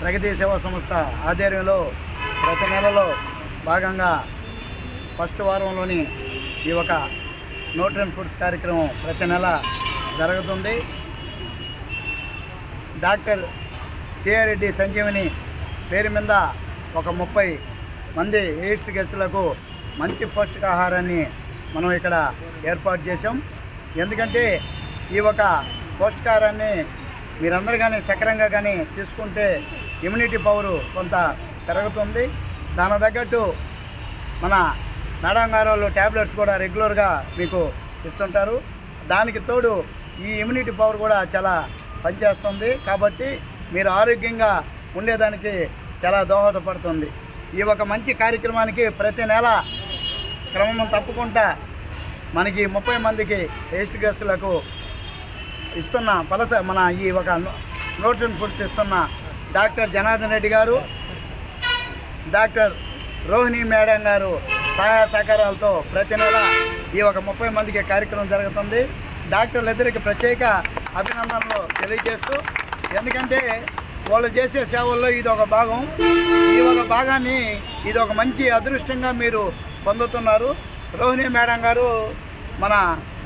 ప్రగతి సేవా సంస్థ ఆధ్వర్యంలో ప్రతి నెలలో భాగంగా ఫస్ట్ వారంలోని ఈ ఒక న్యూట్రిషన్ ఫుడ్స్ కార్యక్రమం ప్రతి నెల జరుగుతుంది. డాక్టర్ సిఆర్రెడ్డి సంజీవని పేరు మీద ఒక 30 మంది ఎయిడ్స్ గెస్టులకు మంచి పౌష్టికాహారాన్ని మనం ఇక్కడ ఏర్పాటు చేసాం. ఎందుకంటే ఈ ఒక పౌష్టికాహారాన్ని మీరందరూ కానీ చక్రంగా కానీ తీసుకుంటే ఇమ్యూనిటీ పవరు కొంత పెరుగుతుంది. దాని తగ్గట్టు మన మేడం గారు వాళ్ళు ట్యాబ్లెట్స్ కూడా రెగ్యులర్గా మీకు ఇస్తుంటారు. దానికి తోడు ఈ ఇమ్యూనిటీ పవర్ కూడా చాలా పనిచేస్తుంది. కాబట్టి మీరు ఆరోగ్యంగా ఉండేదానికి చాలా దోహదపడుతుంది. ఈ ఒక మంచి కార్యక్రమానికి ప్రతి నెల క్రమం తప్పకుండా మనకి 30 మందికి ఎయిడ్స్ గెస్టులకు ఇస్తున్న మన ఈ ఒక న్యూట్రిషన్ ఫుడ్స్ ఇస్తున్న డాక్టర్ జనార్దన్ రెడ్డి గారు, డాక్టర్ రోహిణి మేడం గారు సహాయ సహకారాలతో ప్రతి నెల ఈ ఒక 30 మందికి కార్యక్రమం జరుగుతుంది. డాక్టర్లిద్దరికి ప్రత్యేక అభినందనలు తెలియజేస్తూ, ఎందుకంటే వాళ్ళు చేసే సేవల్లో ఇది ఒక భాగం. ఈ ఒక భాగాన్ని ఇది ఒక మంచి అదృష్టంగా మీరు పొందుతున్నారు. రోహిణి మేడం గారు, మన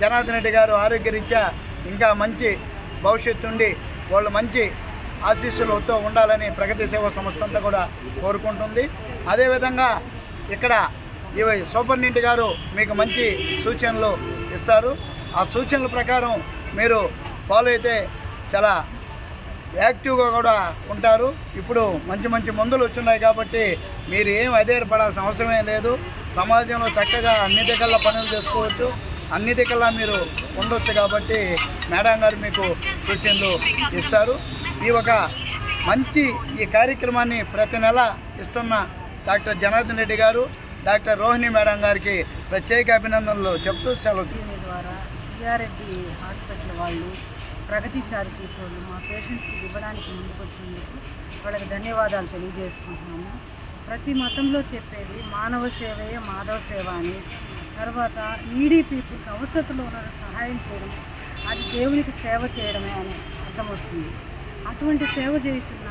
జనార్దన్ రెడ్డి గారు ఆరోగ్యరీత్యా ఇంకా మంచి భవిష్యత్తు ఉండి వాళ్ళు మంచి ఆశీస్సులతో ఉండాలని ప్రగతి సేవా సంస్థ అంతా కూడా కోరుకుంటుంది. అదేవిధంగా ఇక్కడ ఇవి సూపరింటెండెంట్ గారు మీకు మంచి సూచనలు ఇస్తారు. ఆ సూచనల ప్రకారం మీరు ఫాలో అయితే చాలా యాక్టివ్గా కూడా ఉంటారు. ఇప్పుడు మంచి మంచి మందులు వచ్చున్నాయి కాబట్టి మీరు ఏం అధైర్యపడాల్సిన అవసరమే లేదు. సమాజంలో చక్కగా అన్ని దిక్కల్లా పనులు చేసుకోవచ్చు, అన్ని దిక్కల్లా మీరు ఉండొచ్చు. కాబట్టి మేడం గారు మీకు సూచనలు ఇస్తారు. ఈ ఒక మంచి ఈ కార్యక్రమాన్ని ప్రతి నెల ఇస్తున్న డాక్టర్ జనార్దన్ రెడ్డి గారు, డాక్టర్ రోహిణి మేడం గారికి ప్రత్యేక అభినందనలు చెప్తూ సెలవు. దీని ద్వారా సిఆర్రెడ్డి హాస్పిటల్ వాళ్ళు, ప్రగతి చారిటీస్ వాళ్ళు మా పేషెంట్స్కి ఇవ్వడానికి ముందుకు వచ్చినందుకు వాళ్ళకి ధన్యవాదాలు తెలియజేసుకుంటున్నాము. ప్రతి మతంలో చెప్పేది మానవ సేవయే మాధవ సేవ అని. తర్వాత నీడీ పీపుల్కి అవసరతలో ఉన్న సహాయం చేయడం, అది దేవునికి సేవ చేయడమే అని అర్థం వస్తుంది. అటువంటి సేవ చేస్తున్న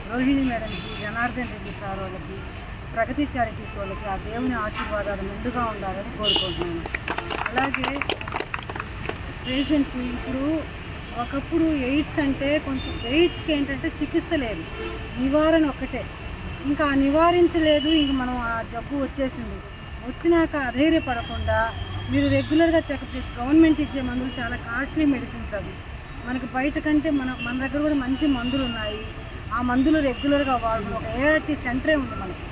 రోహిణి మేడంకి, జనార్దన్ రెడ్డి సార్ వాళ్ళకి, ప్రగతి చారిటీస్ వాళ్ళకి ఆ దేవుని ఆశీర్వాదాలు మెండుగా ఉండాలని కోరుకుంటున్నాను. అలాగే పేషెంట్స్ ఇప్పుడు ఒకప్పుడు ఎయిడ్స్ అంటే కొంచెం ఎయిడ్స్కి ఏంటంటే చికిత్స లేదు, నివారణ ఒక్కటే. ఇంకా నివారించలేదు, ఇంక మనం ఆ జబ్బు వచ్చేసింది. వచ్చినాక అధైర్యపడకుండా మీరు రెగ్యులర్గా చెకప్ చేసి, గవర్నమెంట్ ఇచ్చే మందులు చాలా కాస్ట్లీ మెడిసిన్స్ అవి. మనకి బయట కంటే మన దగ్గర కూడా మంచి మందులు ఉన్నాయి. ఆ మందులు రెగ్యులర్గా వాడు. ఒక ఏఆర్టీ సెంటరే ఉంది మనకి.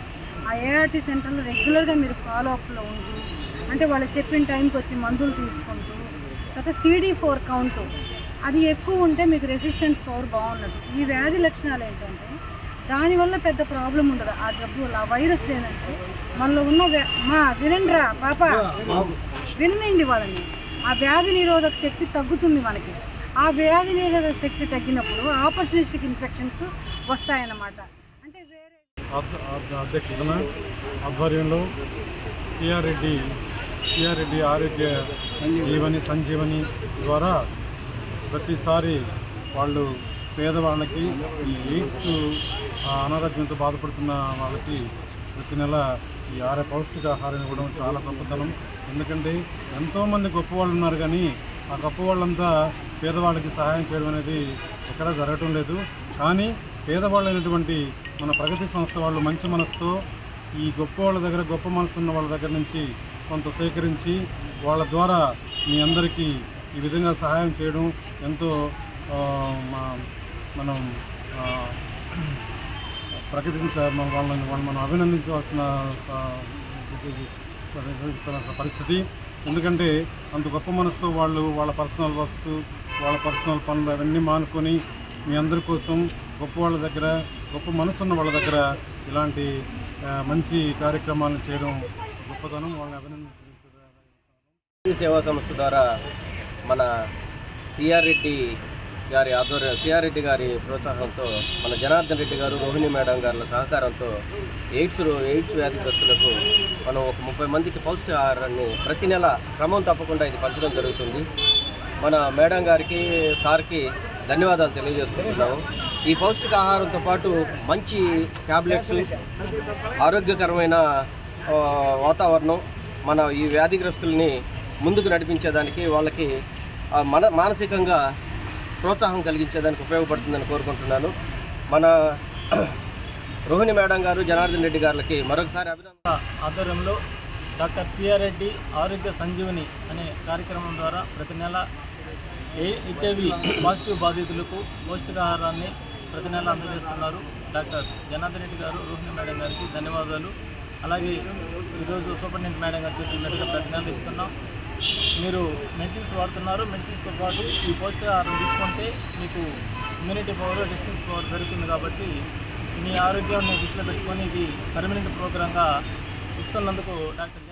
ఆ ఏఆర్టీ సెంటర్లో రెగ్యులర్గా మీరు ఫాలోఅప్లో ఉంటూ, అంటే వాళ్ళు చెప్పిన టైంకి వచ్చి మందులు తీసుకుంటూ, తర్వాత CD4 కౌంటు అది ఎక్కువ ఉంటే మీకు రెసిస్టెన్స్ పవర్ బాగున్నట్టు. ఈ వ్యాధి లక్షణాలు ఏంటంటే దానివల్ల పెద్ద ప్రాబ్లం ఉండదు. ఆ జబ్బు వల్ల ఆ వైరస్ ఏంటంటే మనలో ఉన్న వినండిరా పాప వినండి వాళ్ళని, ఆ వ్యాధి నిరోధక శక్తి తగ్గుతుంది మనకి. ఆ వ్యాధి నిరోధక శక్తి తగ్గినప్పుడు ఆపర్చునిస్టిక్ ఇన్ఫెక్షన్స్ వస్తాయన్నమాట. అంటే వేరే అధ్యక్షతన ఆధ్వర్యంలో సిఆర్రెడ్డి ఆరోగ్య సంజీవని ద్వారా ప్రతిసారి వాళ్ళు పేదవాళ్ళకి ఈ ఎయిడ్స్ అనారోగ్యంతో బాధపడుతున్న వాళ్ళకి ప్రతి నెల ఈ పౌష్టికాహారం ఇవ్వడం చాలా గొప్పతనం. ఎందుకంటే ఎంతోమంది గొప్పవాళ్ళు ఉన్నారు, కానీ ఆ గొప్పవాళ్ళంతా పేదవాళ్ళకి సహాయం చేయడం అనేది ఎక్కడా జరగటం లేదు. కానీ పేదవాళ్ళైనటువంటి మన ప్రగతి సంస్థ వాళ్ళు మంచి మనసుతో ఈ గొప్ప వాళ్ళ దగ్గర, గొప్ప మనసు ఉన్న వాళ్ళ దగ్గర నుంచి కొంత సేకరించి వాళ్ళ ద్వారా మీ అందరికీ ఈ విధంగా సహాయం చేయడం ఎంతో మనం వాళ్ళని మనం అభినందించవలసిన పరిస్థితి. ఎందుకంటే అంత గొప్ప మనసుతో వాళ్ళు వాళ్ళ పర్సనల్ వర్క్స్, వాళ్ళ పర్సనల్ పనులు అవన్నీ మానుకొని మీ అందరి కోసం గొప్ప వాళ్ళ దగ్గర, గొప్ప మనసు ఉన్న వాళ్ళ దగ్గర ఇలాంటి మంచి కార్యక్రమాలను చేయడం గొప్పతనం. వాళ్ళని అభినందించారు. సేవా సంస్థ ద్వారా మన సిఆర్ రెడ్డి గారి ప్రోత్సాహంతో, మన జనార్దన్ రెడ్డి గారు, రోహిణి మేడం గారి సహకారంతో ఎయిడ్స్ వ్యాధిగ్రస్తులకు మనం ఒక 30 మందికి పౌష్టికాహారాన్ని ప్రతి నెల క్రమం తప్పకుండా ఇది పంచడం జరుగుతుంది. మన మేడం గారికి, సార్కి ధన్యవాదాలు తెలియజేసుకుంటున్నాము. ఈ పౌష్టికాహారంతో పాటు మంచి ట్యాబ్లెట్స్, ఆరోగ్యకరమైన వాతావరణం మన ఈ వ్యాధిగ్రస్తుల్ని ముందుకు నడిపించేదానికి, వాళ్ళకి మానసికంగా ప్రోత్సాహం కలిగించేదానికి ఉపయోగపడుతుందని కోరుకుంటున్నాను. మన రోహిణి మేడం గారు, జనార్దన్ రెడ్డి గారికి మరొకసారి అభినందన. ఆధ్వర్యంలో డాక్టర్ సిఆర్ రెడ్డి ఆరోగ్య సంజీవని అనే కార్యక్రమం ద్వారా ప్రతి నెల హెచ్ఐవి పాజిటివ్ బాధితులకు పౌష్టికాహారాన్ని ప్రతి నెల అందజేస్తున్నారు. డాక్టర్ జనార్దన్ రెడ్డి గారు, రోహిణి మేడం గారికి ధన్యవాదాలు. అలాగే ఈరోజు సూపరింటెండెంట్ మేడం గారు చెప్పినట్టుగా ప్రతి నెల ఇస్తున్నాం. మీరు మెడిసిన్స్ వాడుతున్నారు, మెడిసిన్స్తో పాటు ఈ పౌష్టికాహారం తీసుకుంటే మీకు ఇమ్యూనిటీ పవర్, రెసిస్టెన్స్ పవర్ పెరుగుతుంది. కాబట్టి మీ ఆరోగ్యాన్ని దృష్టిలో పెట్టుకొని ఇది పర్మనెంట్ ప్రోగ్రాంగా ఇస్తున్నందుకు డాక్టర్